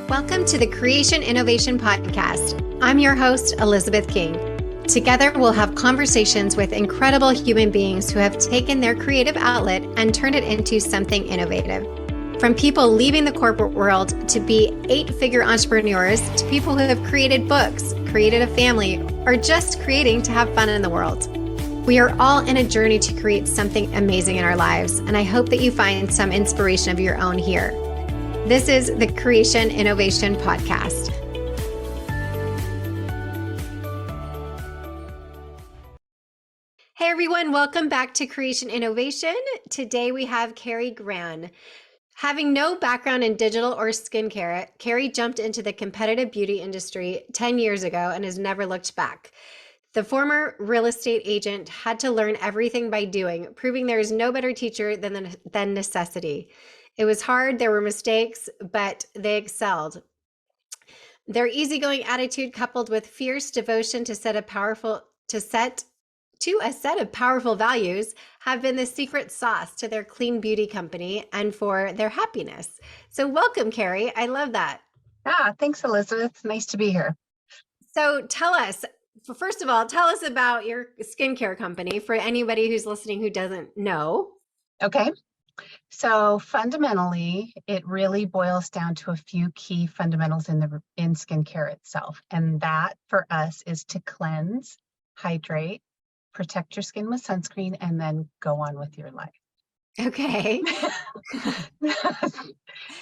Welcome to the Creation Innovation Podcast. I'm your host, Elizabeth King. Together, we'll have conversations with incredible human beings who have taken their creative outlet and turned it into something innovative. From people leaving the corporate world to be 8-figure entrepreneurs to people who have created books, created a family, or just creating to have fun in the world. We are all in a journey to create something amazing in our lives, and I hope that you find some inspiration of your own here. This is the Creation Innovation Podcast. Hey everyone, welcome back to Creation Innovation. Today we have Kari Gran. Having no background in digital or skincare, Kari jumped into the competitive beauty industry 10 years ago and has never looked back. The former real estate agent had to learn everything by doing, proving there is no better teacher than necessity. It was hard, there were mistakes, but they excelled. Their easygoing attitude coupled with fierce devotion to a set of powerful values have been the secret sauce to their clean beauty company and for their happiness. So welcome, Kari. I love that. Thanks, Elizabeth. Nice to be here. So first of all, tell us about your skincare company for anybody who's listening who doesn't know. Okay. So fundamentally, it really boils down to a few key fundamentals in skincare itself. And that for us is to cleanse, hydrate, protect your skin with sunscreen, and then go on with your life. Okay.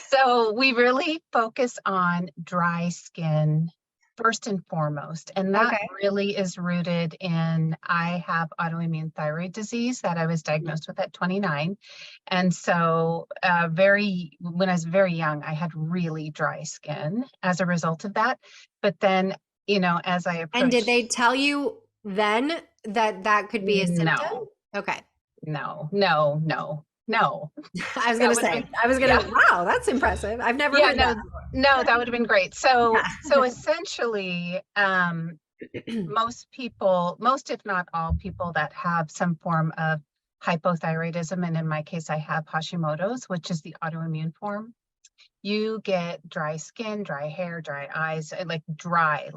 So we really focus on dry skin first and foremost. And that really is rooted in, I have autoimmune thyroid disease that I was diagnosed with at 29. And so when I was very young, I had really dry skin as a result of that. But then, as I approached. And did they tell you then that could be a symptom? No. Okay. No. I was going to say, wow, that's impressive. I've never heard that before. No, that would have been great. So essentially, most if not all people that have some form of hypothyroidism, and in my case, I have Hashimoto's, which is the autoimmune form, you get dry skin, dry hair, dry eyes, like dry.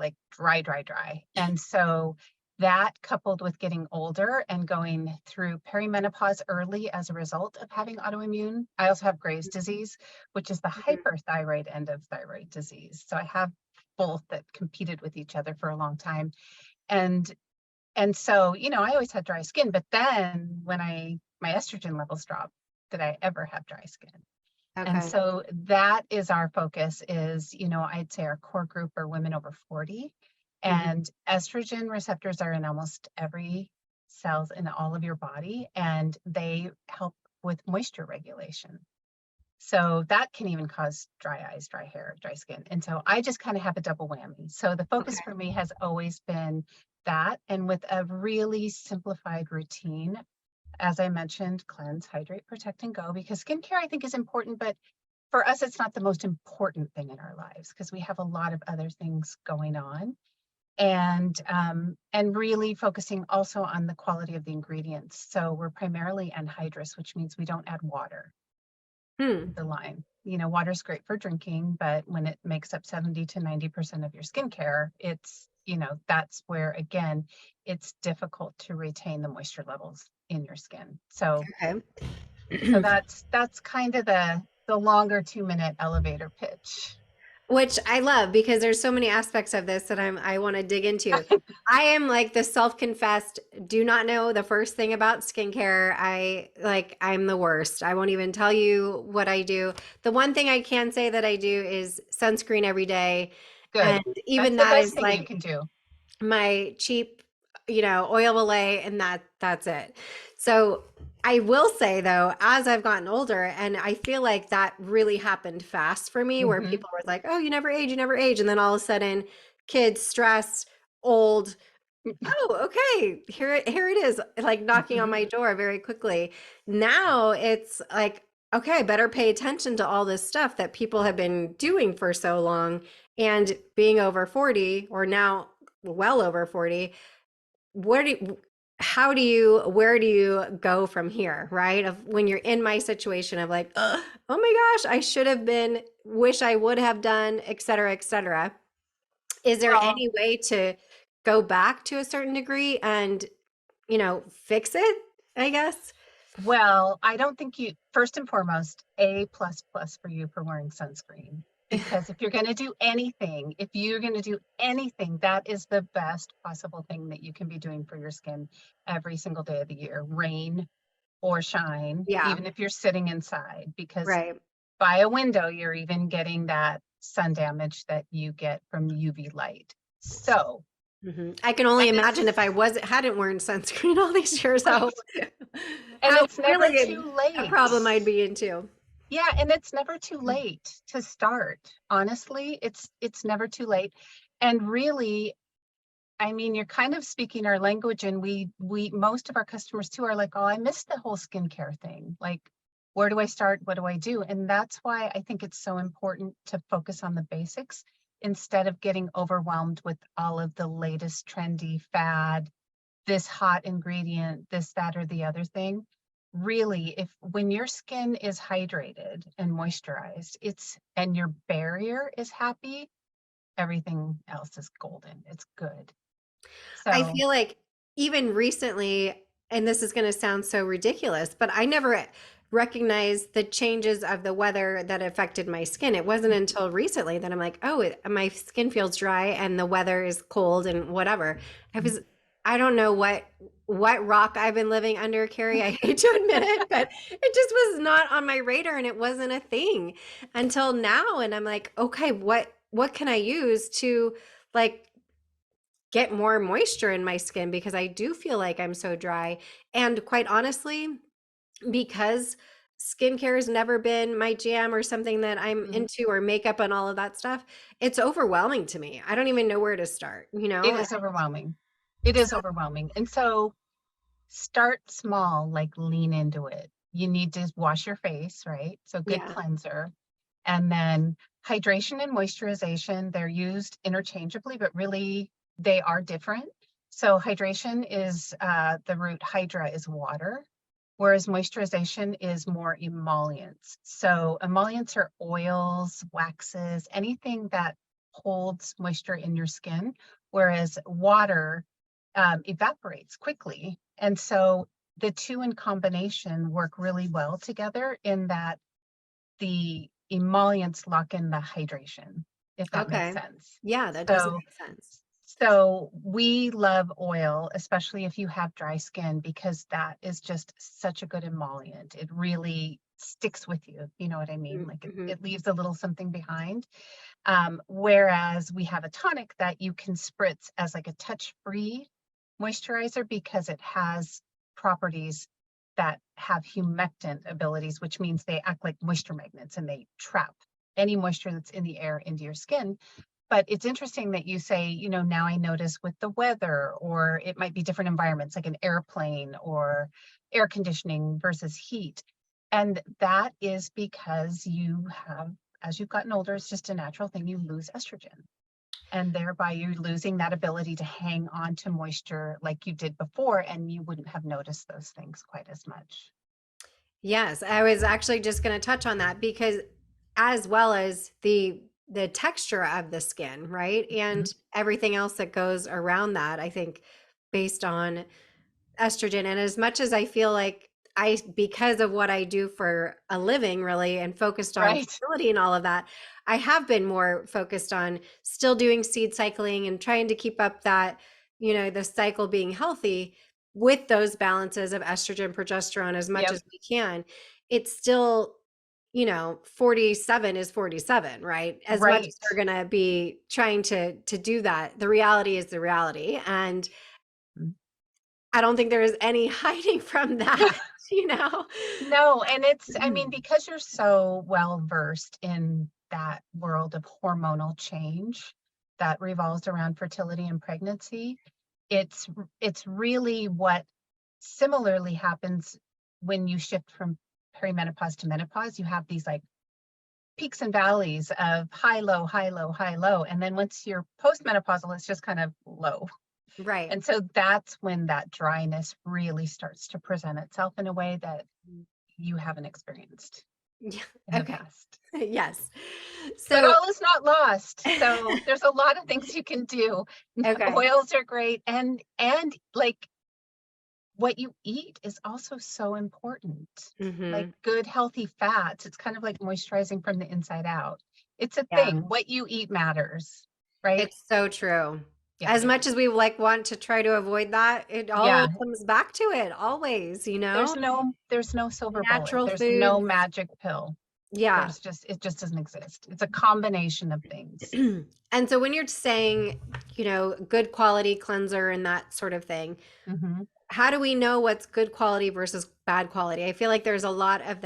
And so that coupled with getting older and going through perimenopause early as a result of having autoimmune. I also have Graves' disease, which is the hyperthyroid end of thyroid disease. So I have both that competed with each other for a long time. And so, I always had dry skin, but then when my estrogen levels dropped, did I ever have dry skin? Okay. And so that is our focus is, I'd say our core group are women over 40. And estrogen receptors are in almost every cells in all of your body, and they help with moisture regulation. So that can even cause dry eyes, dry hair, dry skin. And so I just kind of have a double whammy. So the focus for me has always been that, and with a really simplified routine, as I mentioned, cleanse, hydrate, protect, and go, because skincare I think is important, but for us, it's not the most important thing in our lives because we have a lot of other things going on. And really focusing also on the quality of the ingredients. So we're primarily anhydrous, which means we don't add water to the line. Water is great for drinking, but when it makes up 70 to 90% of your skincare, it's, that's where, again, it's difficult to retain the moisture levels in your skin. So, so that's kind of the longer 2-minute elevator pitch. Which I love because there's so many aspects of this that I want to dig into. I am like the self-confessed, do not know the first thing about skincare. I'm the worst. I won't even tell you what I do. The one thing I can say that I do is sunscreen every day. Good. And even that's that is like you can do. My cheap, oil Olay, and that's it. So I will say though, as I've gotten older, and I feel like that really happened fast for me, where people were like, oh, you never age. And then all of a sudden, kids, stress, old, oh, okay, here it is, like knocking on my door very quickly. Now it's like, okay, I better pay attention to all this stuff that people have been doing for so long. And being over 40, or now well over 40, where do you go from here, right? Of when you're in my situation of like, oh my gosh, I should have been, wish I would have done, et cetera, et cetera. Is there Well, any way to go back to a certain degree and, fix it, I guess? well, I don't think first and foremost, A plus plus for you for wearing sunscreen. Because if you're going to do anything, that is the best possible thing that you can be doing for your skin every single day of the year, rain or shine, Yeah, even if you're sitting inside, because right. by a window, you're even getting that sun damage that you get from UV light. So, I can only and imagine if it's I hadn't worn sunscreen all these years, how right, and how it's never really too a late. problem I'd be into. Yeah, and it's never too late to start. Honestly, it's never too late. And really, I mean, you're kind of speaking our language, and we most of our customers too are like, "Oh, I missed the whole skincare thing. Like, where do I start? What do I do?" And that's why I think it's so important to focus on the basics instead of getting overwhelmed with all of the latest trendy fad, this hot ingredient, this, that, or the other thing. Really, if when your skin is hydrated and moisturized, and your barrier is happy, everything else is golden. It's good. I So, feel like even recently, and this is going to sound so ridiculous, but I never recognized the changes of the weather that affected my skin. It wasn't until recently that I'm like, oh, my skin feels dry and the weather is cold and whatever. I don't know what rock I've been living under, Carrie. I hate to admit it, but it just was not on my radar and it wasn't a thing until now. And I'm like, okay, what can I use to like get more moisture in my skin because I do feel like I'm so dry. And quite honestly, because skincare has never been my jam or something that I'm mhm, into or makeup and all of that stuff, it's overwhelming to me. I don't even know where to start, you it know? is overwhelming. It is So, overwhelming. And so start small, like lean into it. You need to wash your face, right? So good yeah. cleanser. And then hydration and moisturization, they're used interchangeably, but really they are different. So hydration is the root hydra is water, whereas moisturization is more emollients. So emollients are oils, waxes, anything that holds moisture in your skin, whereas water evaporates quickly. And so the two in combination work really well together in that the emollients lock in the hydration, if that makes Okay. sense. Yeah, that does So, make sense. so we love oil, especially if you have dry skin, because that is just such a good emollient. It really sticks with you. You know what I mean? Like Mm-hmm. it leaves a little something behind. Whereas we have a tonic that you can spritz as like a touch-free moisturizer because it has properties that have humectant abilities, which means they act like moisture magnets and they trap any moisture that's in the air into your skin. But it's interesting that you say, now I notice with the weather, or it might be different environments like an airplane or air conditioning versus heat. And that is because as you've gotten older, it's just a natural thing, you lose estrogen. And thereby you're losing that ability to hang on to moisture like you did before, and you wouldn't have noticed those things quite as much. Yes, I was actually just going to touch on that because as well as the texture of the skin, right? And Mhm. everything else that goes around that, I think based on estrogen. And as much as I feel like because of what I do for a living, really, and focused on Right. fertility and all of that, I have been more focused on still doing seed cycling and trying to keep up that, the cycle being healthy with those balances of estrogen, progesterone as much Yep. as we can. It's still, 47 is 47, right? As much as Right. we're going to be trying to do that, the reality is the reality. And Mm. I don't think there is any hiding from that, you know? No, and I mean, because you're so well versed in that world of hormonal change that revolves around fertility and pregnancy, it's it's really what similarly happens when you shift from perimenopause to menopause. You have these like peaks and valleys of high, low, high, low, high, low. And then once you're postmenopausal, it's just kind of low. Right. And so that's when that dryness really starts to present itself in a way that you haven't experienced Yeah. in the Okay. past. Yes. But So, all is not lost. So there's a lot of things you can do. okay. Oils are great, and like what you eat is also so important. Like Hmm. good healthy fats, it's kind of like moisturizing from the inside out. It's a Yeah. thing. What you eat matters, right? It's so true. Yeah. As much as we like want to try to avoid that, it all Yeah. comes back to it always, There's no silver bullet. natural There's no foods. magic pill. Yeah. It just doesn't exist. It's a combination of things. And so when you're saying, good quality cleanser and that sort of thing, Hmm. how do we know what's good quality versus bad quality? I feel like there's a lot of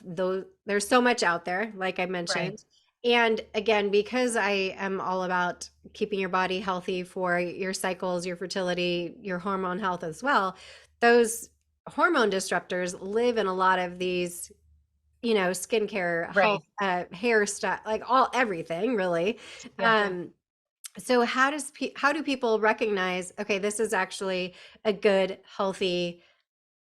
those, there's so much out there, like I Right. mentioned. And again, because I am all about keeping your body healthy for your cycles, your fertility, your hormone health as well, those hormone disruptors live in a lot of these, skincare, health, Right. hair stuff, like everything really. Yeah. Um, so how do people recognize, okay, this is actually a good, healthy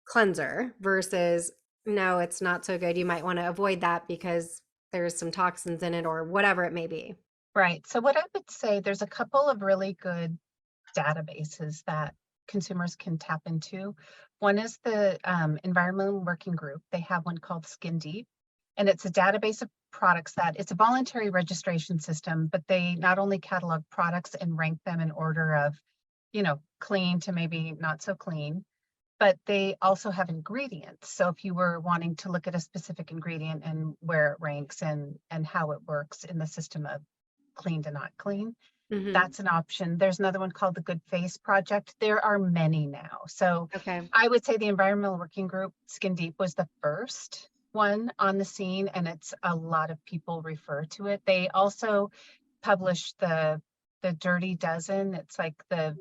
cleanser versus no, it's not so good. You might want to avoid that because there's some toxins in it or whatever it may be. Right. So what I would say, there's a couple of really good databases that consumers can tap into. One is the Environmental Working Group. They have one called Skin Deep, and it's a database of products that it's a voluntary registration system, but they not only catalog products and rank them in order of, clean to maybe not so clean, but they also have ingredients. So if you were wanting to look at a specific ingredient and where it ranks and how it works in the system of clean to not clean, Hmm. that's an option. There's another one called the Good Face Project. There are many now. So Okay. I would say the Environmental Working Group, Skin Deep, was the first one on the scene, and it's a lot of people refer to it. They also publish the Dirty Dozen. It's like the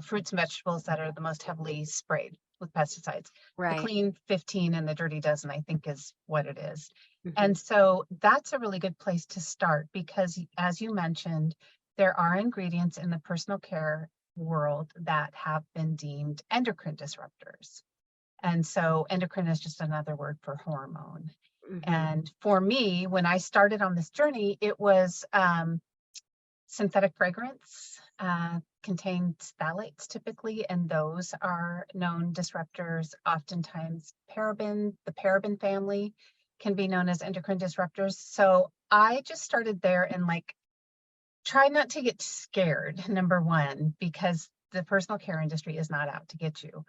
fruits and vegetables that are the most heavily sprayed with pesticides. The Right. Clean 15 and the Dirty Dozen, I think, is what it is. Hmm. And so that's a really good place to start because, as you mentioned, there are ingredients in the personal care world that have been deemed endocrine disruptors. And so endocrine is just another word for hormone. Hmm. And for me, when I started on this journey, it was synthetic fragrance, contains phthalates typically, and those are known disruptors. Oftentimes, the paraben family can be known as endocrine disruptors. So I just started there and try not to get scared, number one, because the personal care industry is not out to get you.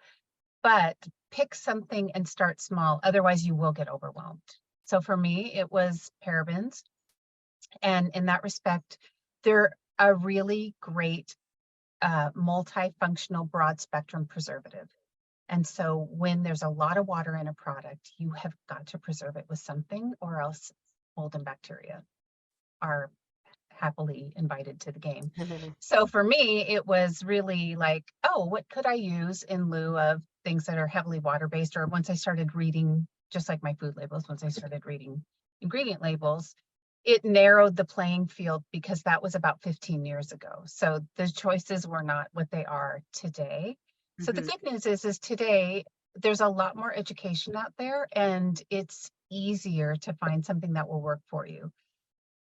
But pick something and start small. Otherwise, you will get overwhelmed. So for me, it was parabens. And in that respect, they're a really great multifunctional broad spectrum preservative. And so when there's a lot of water in a product, you have got to preserve it with something, or else mold and bacteria are happily invited to the game. So for me, it was really like, oh, what could I use in lieu of things that are heavily water-based? Or once I started reading, just like my food labels, once I started reading ingredient labels, it narrowed the playing field because that was about 15 years ago. So the choices were not what they are today. So the Hmm. good news is today there's a lot more education out there and it's easier to find something that will work for you.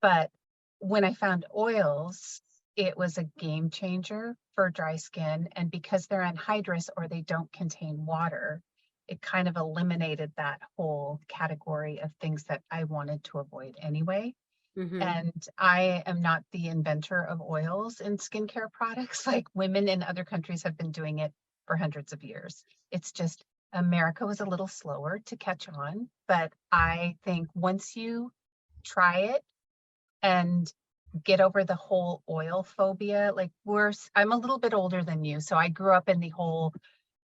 But when I found oils, it was a game changer for dry skin. And because they're anhydrous or they don't contain water, it kind of eliminated that whole category of things that I wanted to avoid anyway. Hmm. And I am not the inventor of oils in skincare products. Like women in other countries have been doing it for hundreds of years. It's just America was a little slower to catch on. But I think once you try it and get over the whole oil phobia. I'm a little bit older than you, so I grew up in the whole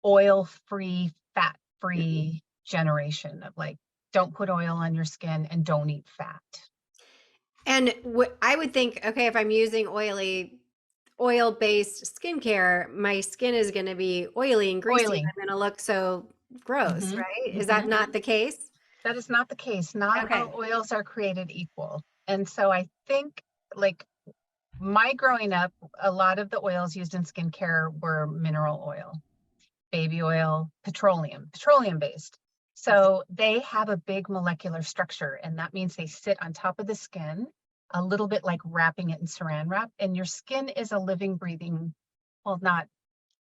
oil-free, fat-free generation of don't put oil on your skin and don't eat fat. And what I would think, okay, if I'm using oil-based skincare, my skin is going to be oily and greasy, and Oily. I'm going to look so gross, Hmm. right? Is that Hmm. not the case? That is not the case. Not Okay. all oils are created equal. And so I think like my growing up, a lot of the oils used in skincare were mineral oil, baby oil, petroleum based. So they have a big molecular structure, and that means they sit on top of the skin, a little bit like wrapping it in saran wrap. And your skin is a living, breathing, well, not,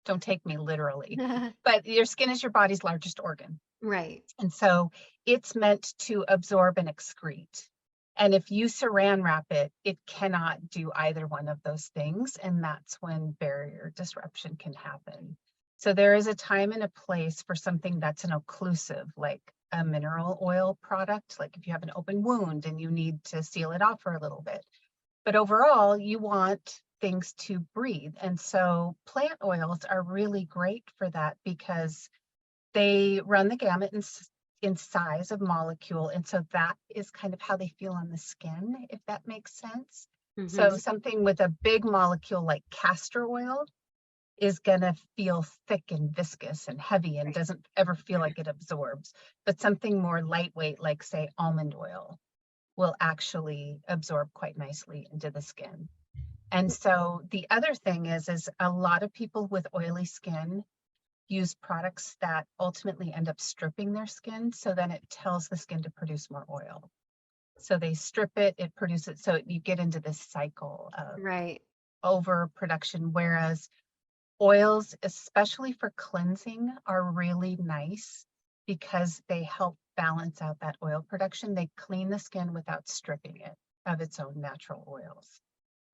don't take me literally, but your skin is your body's largest organ. Right. And so it's meant to absorb and excrete. And if you saran wrap it, it cannot do either one of those things. And that's when barrier disruption can happen. So there is a time and a place for something that's an occlusive, like a mineral oil product, like if you have an open wound and you need to seal it off for a little bit. But overall, you want things to breathe. And so plant oils are really great for that because they run the gamut in size of molecule. And so that is kind of how they feel on the skin, if that makes sense. So something with a big molecule like castor oil is gonna feel thick and viscous and heavy and doesn't ever feel like it absorbs. But something more lightweight, like say almond oil, will actually absorb quite nicely into the skin. And so the other thing is a lot of people with oily skin use products that ultimately end up stripping their skin. So then it tells the skin to produce more oil. So they strip it, it produces, so you get into this cycle of overproduction. Whereas oils, especially for cleansing, are really nice because they help balance out that oil production. They clean the skin without stripping it of its own natural oils.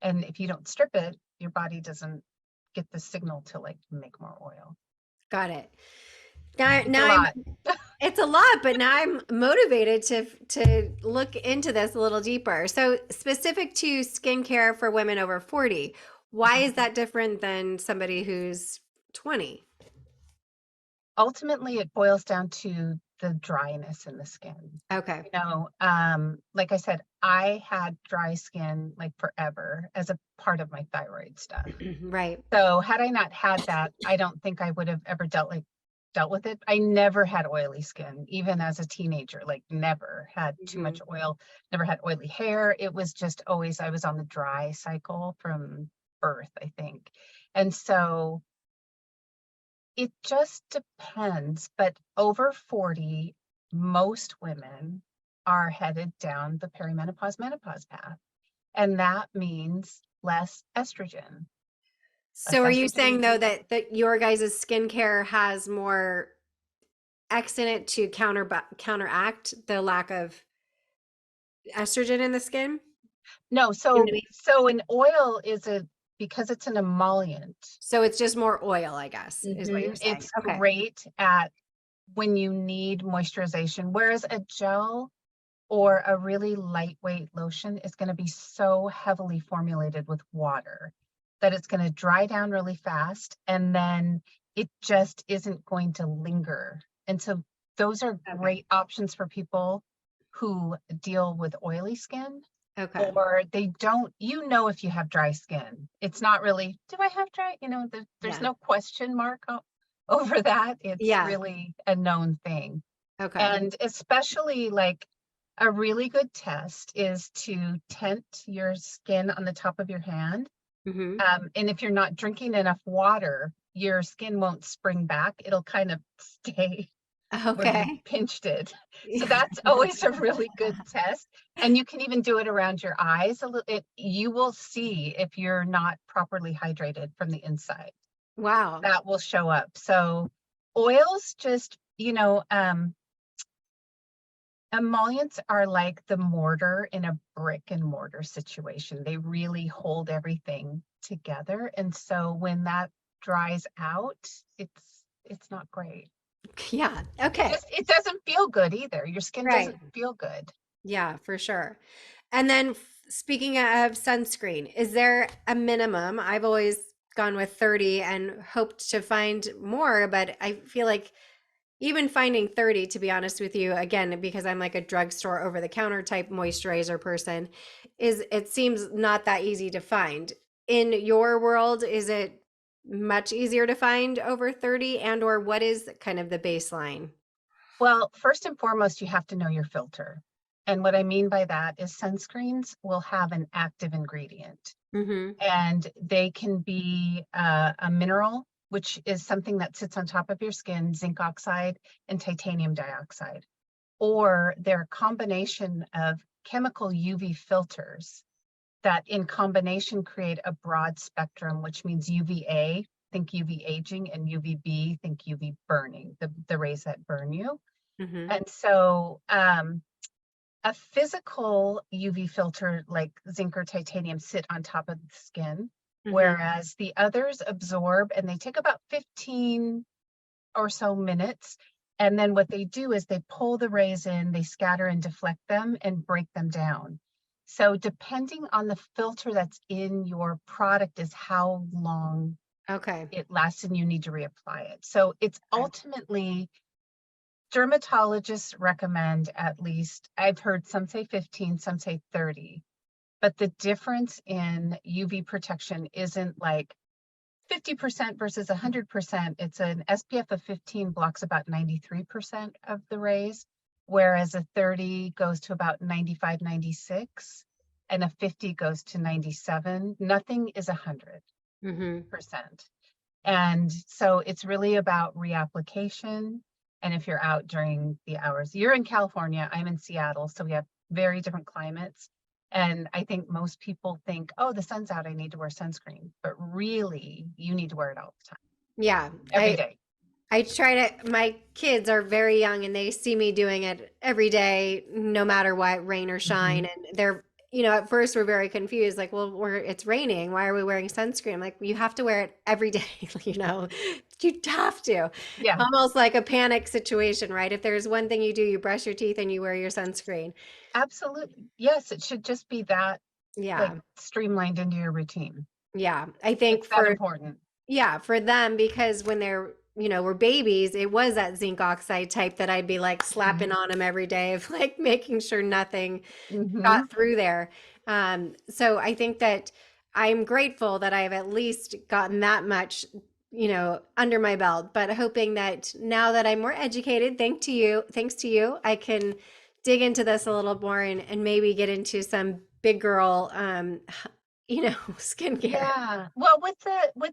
And if you don't strip it, your body doesn't get the signal to like make more oil. Got it. It's a lot, but now I'm motivated to look into this a little deeper. So specific to skincare for women over 40, why is that different than somebody who's 20? Ultimately, it boils down to the dryness in the skin. Okay. You know, like I said, I had dry skin like forever as a part of my thyroid stuff. Right. So had I not had that, I don't think I would have ever dealt with it. I never had oily skin, even as a teenager, like never had too much oil, never had oily hair. It was just always, I was on the dry cycle from birth, I think. And so it just depends, but over 40, most women are headed down the perimenopause menopause path. And that means less estrogen. So are you saying though that your guys' skincare has more X in it to counteract the lack of estrogen in the skin? No, so an oil is because it's an emollient. So it's just more oil, I guess, is what you're saying. It's great at when you need moisturization, whereas a gel or a really lightweight lotion is going to be so heavily formulated with water that it's going to dry down really fast, and then it just isn't going to linger. And so those are great options for people who deal with oily skin. Or they don't, if you have dry skin. It's not really, do I have dry? There's no question mark over that. It's really a known thing. And especially like a really good test is to tent your skin on the top of your hand. And if you're not drinking enough water, your skin won't spring back. It'll kind of stay where you pinched it. So that's always a really good test. And you can even do it around your eyes a little. You will see if you're not properly hydrated from the inside. Wow. That will show up. So oils just, emollients are like the mortar in a brick and mortar situation. They really hold everything together. And so when that dries out, it's not great. Yeah. Okay. It doesn't feel good either. Your skin doesn't feel good. Yeah, for sure. And then speaking of sunscreen, is there a minimum? I've always gone with 30 and hoped to find more, but I feel like even finding 30, to be honest with you, again, because I'm like a drugstore over the counter type moisturizer person, it seems not that easy to find. In your world, is it much easier to find over 30, and or what is kind of the baseline? Well, first and foremost, you have to know your filter. And what I mean by that is sunscreens will have an active ingredient, Mm-hmm. and they can be a mineral, which is something that sits on top of your skin, zinc oxide and titanium dioxide, or they're a combination of chemical UV filters that in combination create a broad spectrum, which means UVA, think UV aging, and UVB, think UV burning, the rays that burn you. Mm-hmm. And so a physical UV filter like zinc or titanium sit on top of the skin, Mm-hmm. whereas the others absorb and they take about 15 or so minutes. And then what they do is they pull the rays in, they scatter and deflect them and break them down. So depending on the filter that's in your product is how long Okay. it lasts and you need to reapply it. So it's Okay. ultimately, dermatologists recommend at least, I've heard some say 15, some say 30, but the difference in UV protection isn't like 50% versus 100%. It's an SPF of 15 blocks about 93% of the rays, whereas a 30 goes to about 95, 96, and a 50 goes to 97. Nothing is 100%. Mm-hmm. And so it's really about reapplication. And if you're out during the hours, you're in California, I'm in Seattle, so we have very different climates. And I think most people think, oh, the sun's out, I need to wear sunscreen. But really, you need to wear it all the time, Yeah. every day. I try to, my kids are very young and they see me doing it every day, no matter what, rain or shine. Mhm. And they're, you know, at first we're very confused, like, well, it's raining. Why are we wearing sunscreen? I'm like, you have to wear it every day, you know, you have to. Yeah, Almost like a panic situation, right? If there's one thing you do, you brush your teeth and you wear your sunscreen. absolutely. Yes, it should just be that like Yeah. streamlined into your routine. Yeah. I think It's that for important. Yeah, for them, because when they're, you know, were babies, it was that zinc oxide type that I'd be like slapping Mhm. on them every day of like making sure nothing got Mhm. through there. So I think that I'm grateful that I've at least gotten that much, you know, under my belt, but hoping that now that I'm more educated, thanks to you, I can dig into this a little more and maybe get into some big girl, you know, skincare. Yeah. Well, with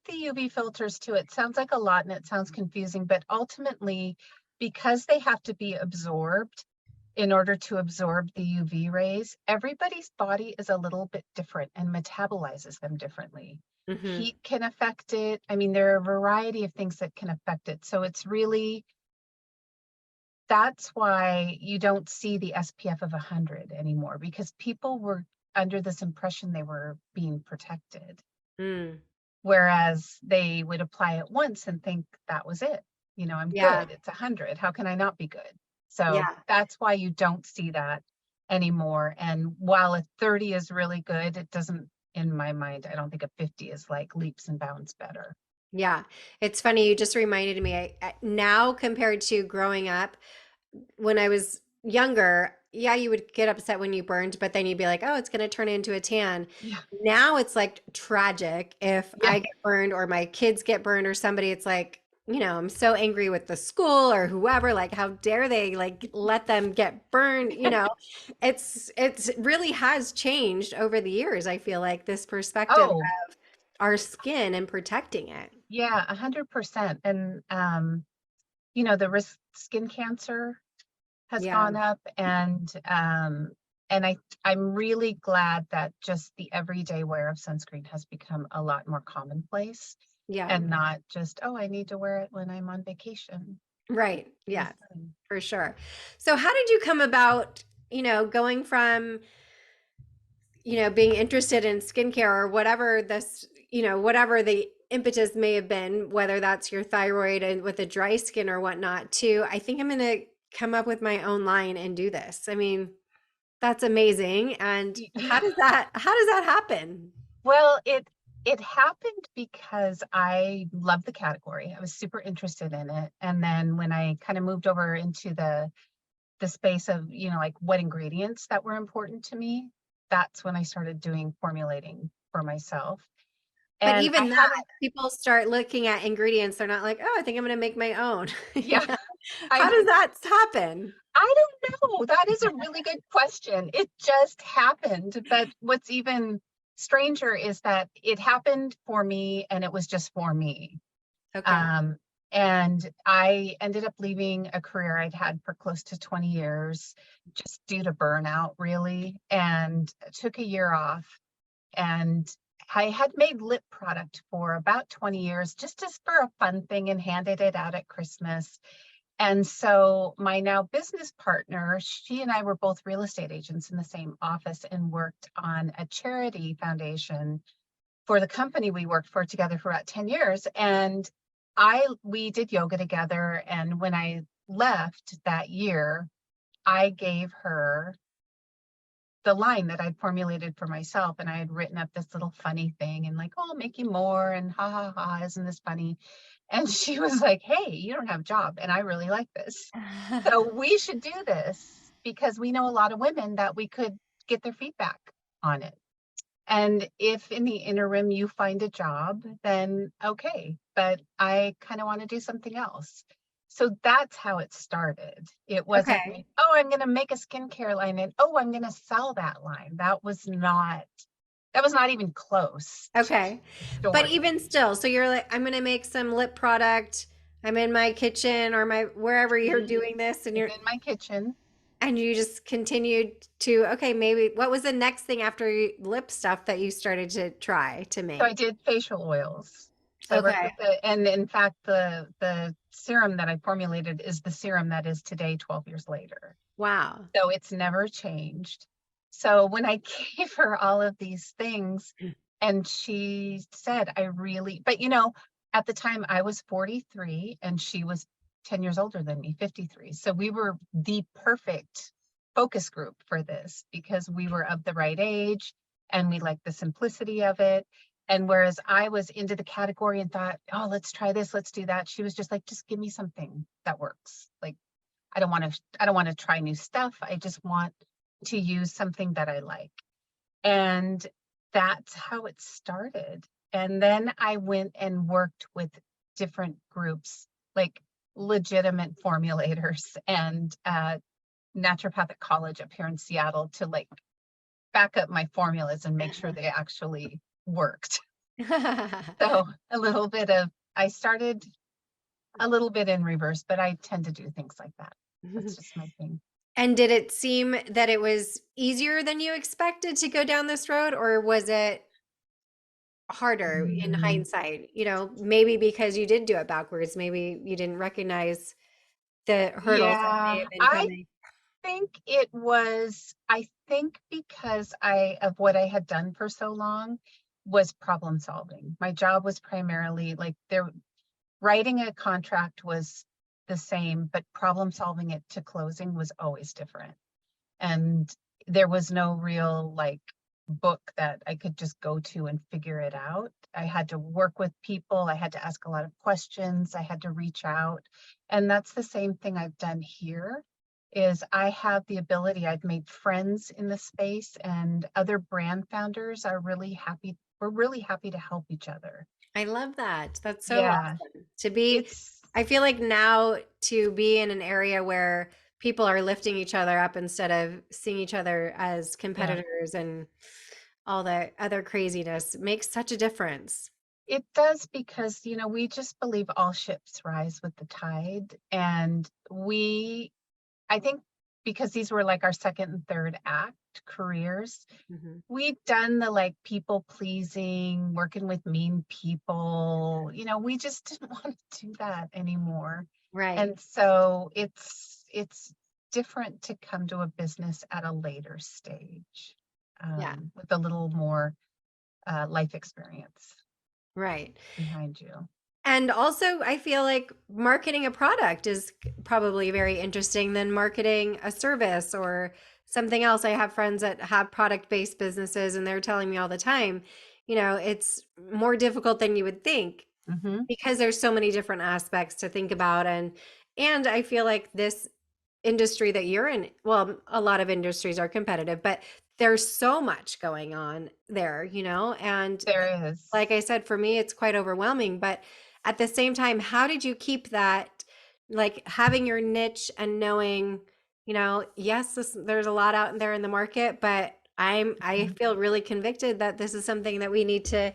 the UV filters too, it sounds like a lot and it sounds confusing, but ultimately, because they have to be absorbed in order to absorb the UV rays, everybody's body is a little bit different and metabolizes them differently. Hmm. Heat can affect it. I mean, there are a variety of things that can affect it. So it's really, that's why you don't see the SPF of 100 anymore, because people were under this impression they were being protected. Mm. Whereas they would apply it once and think that was it. You know, I'm Yeah. good. It's 100. How can I not be good? So Yeah. that's why you don't see that anymore. And while a 30 is really good, it doesn't, in my mind, I don't think a 50 is like leaps and bounds better. Yeah. It's funny. You just reminded me now compared to growing up when I was younger. Yeah, you would get upset when you burned, but then you'd be like, oh, it's going to turn into a tan. Yeah. Now it's like tragic if Yeah. I get burned or my kids get burned or somebody. It's like, you know, I'm so angry with the school or whoever. Like, how dare they like let them get burned? You know, it's really has changed over the years. I feel like this perspective Oh, our skin and protecting it. yeah, 100%. And, the risk skin cancer has Yeah. gone up, and I'm really glad that just the everyday wear of sunscreen has become a lot more commonplace Yeah. and not just, oh, I need to wear it when I'm on vacation Right. in the Yeah, sun. for sure. So how did you come about, you know, going from, you know, being interested in skincare or whatever this, you know, whatever the impetus may have been, whether that's your thyroid and with the dry skin or whatnot, to I think I'm going to come up with my own line and do this. I mean, that's amazing. And Yeah. how does that happen? Well, it happened because I love the category. I was super interested in it. And then when I kind of moved over into the space of, like what ingredients that were important to me, that's when I started doing formulating for myself. But And I even that, hadn't, people start looking at ingredients. They're not like, oh, I think I'm going to make my own. You yeah, know? How does that happen? I don't know. That is a really good question. It just happened. But what's even stranger is that it happened for me and it was just for me. Okay. Um, and I ended up leaving a career I'd had for close to 20 years just due to burnout, really, and took a year off. And I had made lip product for about 20 years, just for a fun thing, and handed it out at Christmas. And so my now business partner, she and I were both real estate agents in the same office and worked on a charity foundation for the company we worked for together for about 10 years. And we did yoga together. And when I left that year, I gave her the line that I'd formulated for myself. And I had written up this little funny thing and like, oh, I'll make you more. And ha ha ha, isn't this funny? And she was like, hey, you don't have a job. And I really like this. So we should do this because we know a lot of women that we could get their feedback on it. And if in the interim you find a job, then okay, but I kind of want to do something else. So that's how it started. It wasn't, Okay. oh, I'm going to make a skincare line and oh, I'm going to sell that line. That was not even close to Okay. the But story. even still, so you're like, I'm going to make some lip product. I'm in my kitchen or my wherever you're doing this and It's you're in my kitchen. and you just continued to, okay, maybe what was the next thing after lip stuff that you started to try to So I make? did facial oils. So I worked Okay. with and in fact, the serum that I formulated is the serum that is today, 12 years later. Wow. So it's never changed. So when I gave her all of these things, and she said, but at the time I was 43 and she was 10 years older than me, 53. So we were the perfect focus group for this because we were of the right age and we liked the simplicity of it. And whereas I was into the category and thought, oh, let's try this, let's do that, she was just like, just give me something that works. Like, I don't want to try new stuff. I just want to use something that I like. And that's how it started. And then I went and worked with different groups, like legitimate formulators and naturopathic college up here in Seattle to like back up my formulas and make sure they actually worked. So I started a little bit in reverse, but I tend to do things like that. That's just my thing. And did it seem that it was easier than you expected to go down this road, or was it harder in Mm, hindsight? Maybe because you did do it backwards, maybe you didn't recognize the hurdles that may yeah, have been coming. I think because of what I had done for so long was problem solving. My job was primarily like writing a contract was the same, but problem solving it to closing was always different. And there was no real like book that I could just go to and figure it out. I had to work with people. I had to ask a lot of questions. I had to reach out. And that's the same thing I've done here is I have the ability, I've made friends in the space and other brand founders are really happy. We're really happy to help each other. I love that. That's so Yeah, awesome. To be, it's I feel like now to be in an area where people are lifting each other up instead of seeing each other as yeah. competitors and all the other craziness makes such a difference. It does because, we just believe all ships rise with the tide. And I think because these were like our second and third act careers, Mhm. we'd done the like people pleasing, working with mean people, we just didn't want to do that anymore. Right. And so it's different to come to a business at a later stage Yeah. with a little more life experience Right. behind you. And also, I feel like marketing a product is probably very interesting than marketing a service or something else. I have friends that have product-based businesses, and they're telling me all the time, it's more difficult than you would think Hmm. because there's so many different aspects to think about. And I feel like this industry that you're in, well, a lot of industries are competitive, but there's so much going on there, and There is. like I said, for me, it's quite overwhelming. But at the same time, how did you keep that like having your niche and knowing, yes, there's a lot out there in the market, but I Mhm. feel really convicted that this is something that we need to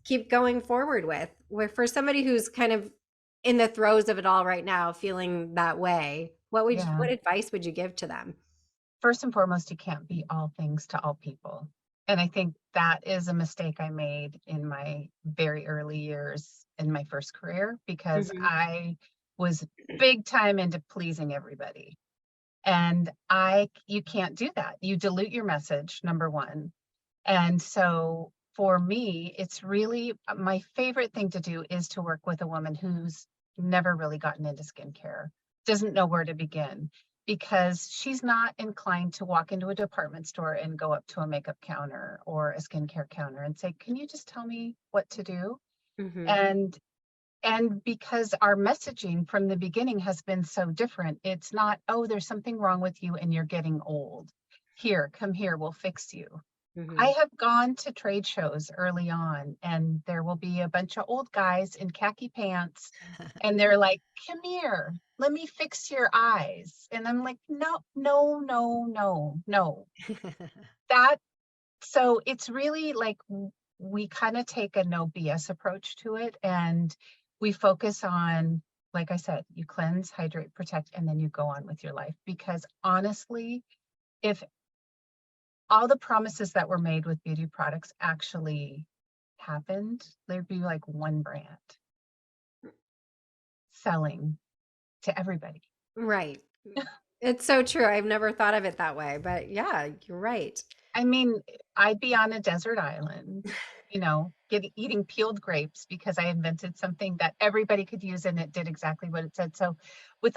keep going forward with. Where for somebody who's kind of in the throes of it all right now, feeling that way, Yeah. what advice would you give to them? First and foremost, you can't be all things to all people. And I think that is a mistake I made in my very early years in my first career because Hmm. I was big time into pleasing everybody. And you can't do that. You dilute your message, number one. And so for me, it's really my favorite thing to do is to work with a woman who's never really gotten into skincare, doesn't know where to begin, because she's not inclined to walk into a department store and go up to a makeup counter or a skincare counter and say, "Can you just tell me what to do?" Hmm. And because our messaging from the beginning has been so different, it's not, "Oh, there's something wrong with you and you're getting old. Here, come here, we'll fix you." I Hmm. have gone to trade shows early on, and there will be a bunch of old guys in khaki pants, and they're like, "Come here, let me fix your eyes." And I'm like, "No, no, no, no, no." That so it's really like we kind of take a no BS approach to it, and we focus on, like I said, you cleanse, hydrate, protect, and then you go on with your life. Because honestly, if all the promises that were made with beauty products actually happened, there'd be like one brand selling to everybody. Right. It's so true. I've never thought of it that way, but yeah, you're right. I mean, I'd be on a desert island, eating peeled grapes because I invented something that everybody could use and it did exactly what it said. So with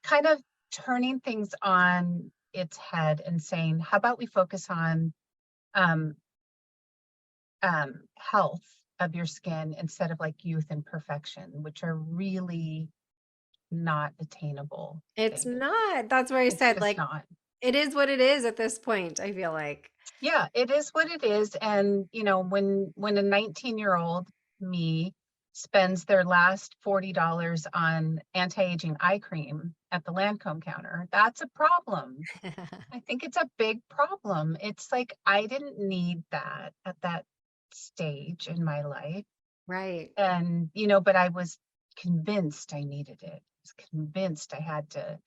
kind of turning things on its head and saying, how about we focus on um, health of your skin instead of like youth and perfection, which are really not attainable It's things. not. That's why I It's said, just like, not. it is what it is at this point, I feel like. Yeah, it is what it is. And when a 19-year-old me spends their last $40 on anti-aging eye cream at the Lancome counter, that's a problem. I think it's a big problem. It's like I didn't need that at that stage in my life. Right. And but I was convinced I needed it. I was convinced I had to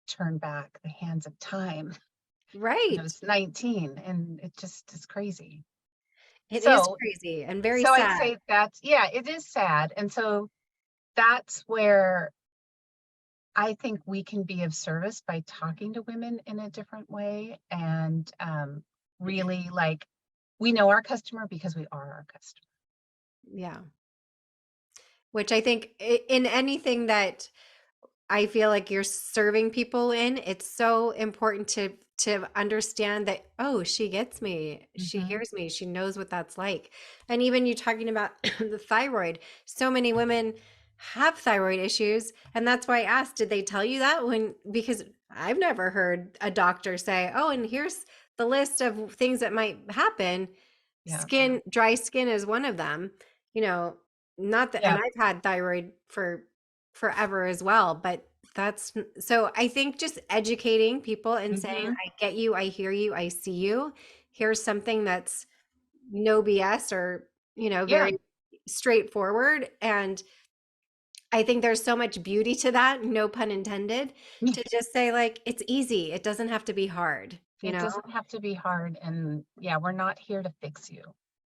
turn back the hands of time when I Right. was 19, and it just is crazy. It is So crazy and very so I'd sad. say that's, yeah, it is sad. And so that's where I think we can be of service by talking to women in a different way, and really, like, we know our customer because we are our customer. Yeah. Which I think in anything that I feel like you're serving people in, it's so important to understand that, oh, she gets me. She Hmm. hears me. She knows what that's like. And even you talking about the thyroid, so many women have thyroid issues, and that's why I asked, did they tell you that when because I've never heard a doctor say, "Oh, and here's the list of things that might happen." Yeah. Dry skin is one of them. You know, not that, and Yeah. I've had thyroid for forever as well, but so I think just educating people and saying, Hmm. I get you, I hear you, I see you. Here's something that's no BS or, Yeah. very straightforward. And I think there's so much beauty to that, no pun intended, to just say, like, it's easy. It doesn't have to be hard, you It know? doesn't have to be hard. And yeah, we're not here to fix you.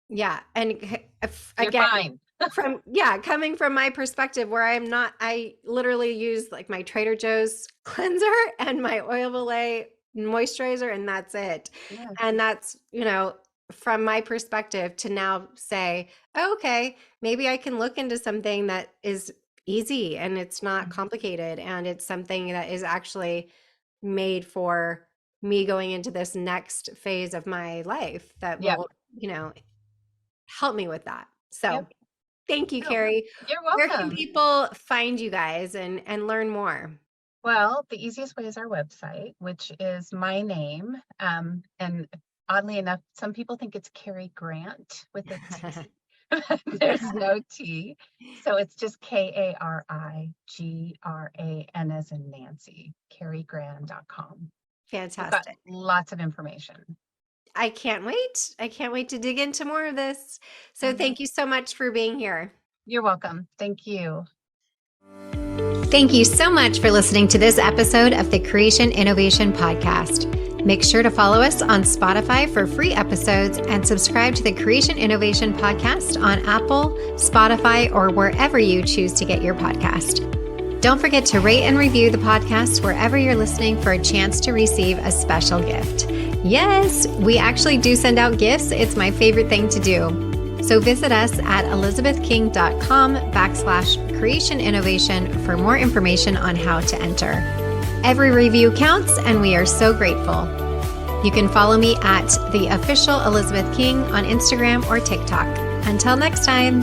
Yeah. And You're again, fine. coming from my perspective where I literally use like my Trader Joe's cleanser and my Oil of Olay moisturizer, and that's it. Yeah. And that's, from my perspective to now say, oh, okay, maybe I can look into something that is easy and it's not Mhm. complicated and it's something that is actually made for me going into this next phase of my life that Yep. will, help me with that. Yep. So thank you, No, Kari. you're Where can welcome. people find you guys and learn more? Well, the easiest way is our website, which is my name. And oddly enough, some people think it's Kari Grant with a T. There's no T. So it's just KariGran as in Nancy, KariGran.com. We've got Fantastic. lots of information. I can't wait. I can't wait to dig into more of this. So thank you so much for being here. You're welcome. Thank you. Thank you so much for listening to this episode of the Creation Innovation Podcast. Make sure to follow us on Spotify for free episodes and subscribe to the Creation Innovation Podcast on Apple, Spotify, or wherever you choose to get your podcast. Don't forget to rate and review the podcast wherever you're listening for a chance to receive a special gift. Yes, we actually do send out gifts. It's my favorite thing to do. So visit us at elizabethking.com/creation innovation for more information on how to enter. Every review counts, and we are so grateful. You can follow me at the official Elizabeth King on Instagram or TikTok. Until next time.